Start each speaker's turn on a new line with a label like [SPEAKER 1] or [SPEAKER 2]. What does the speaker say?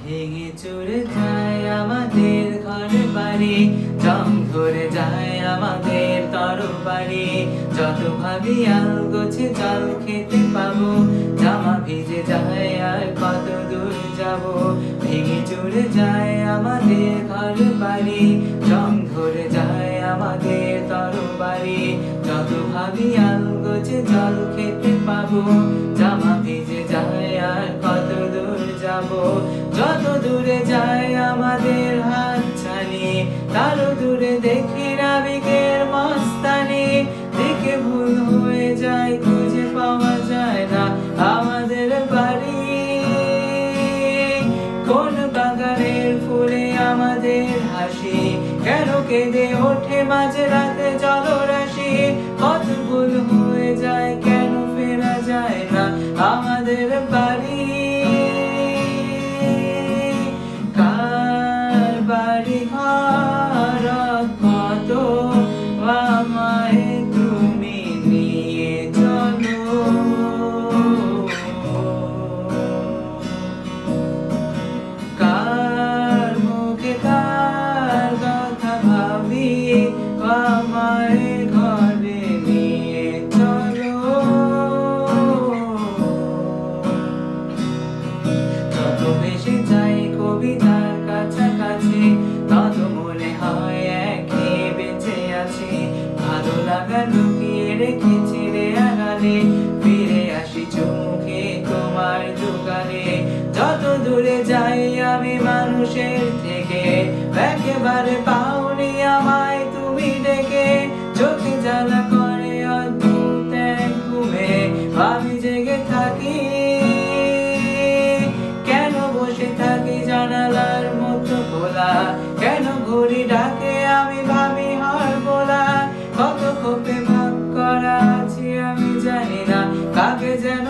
[SPEAKER 1] ভেঙে চুরে যায় আমাদের ঘর বাড়ি, জং ধরে যায় আমাদের তরবারি। যত ভাবি আলগোছে জল খেতে পাবো, জামা ভিজে যায় আর কত দূর যাবো। ভেঙে চুরে যায় আমাদের ঘর বাড়ি, জং ধরে যায় আমাদের তরবারি। যত ভাবি আলগোছে জল খেতে পাবো, জামা ভিজে যায় আর কত দূর যাবো। যত দূরে যায় আমাদের হাত ছানি, তারও দূরে দেখি নাবিকের মস্তানি। দেখে ভুল হয়ে যায়, খুঁজে পাওয়া যায় না আমাদের বাড়ি। কোন বাগানের ফুলে আমাদের হাসি, কেন কেঁদে ওঠে মাঝে রাতে জলরাশি। কত ভুল হয়ে যায়, কেন ফেরা যায় না আমাদের বাড়ি। কার বাড়ি ঘর কত, আমায় তুমি নিয়ে চলো। কার মুখে কার কথা ভাবি, আমায় ঘরে নিয়ে চলো। যত বেশি যাই কবিতার কাছাকাছি, তত মনে হয় একই বেঁচে আছি। ভালো লাগা লুকিয়ে রেখেছি রে আড়ালে, ফিরে আসি চোখে তোমার দোকানে। যত দূরে যাই আমি মানুষের থেকে, একেবারে পাওনি আমায় তুমি ডেকে। চোখে জ্বালা করে অদ্ভুত এক ঘুমে আমি জেগে থাকি। কেন বসে থাকি জানালার মতো খোলা, কেন ঘড়ি ডাকে আমি ভাবি হার বলা। কত ক্ষোভে ভাগ করা আছি আমি জানি না, কাকে যেন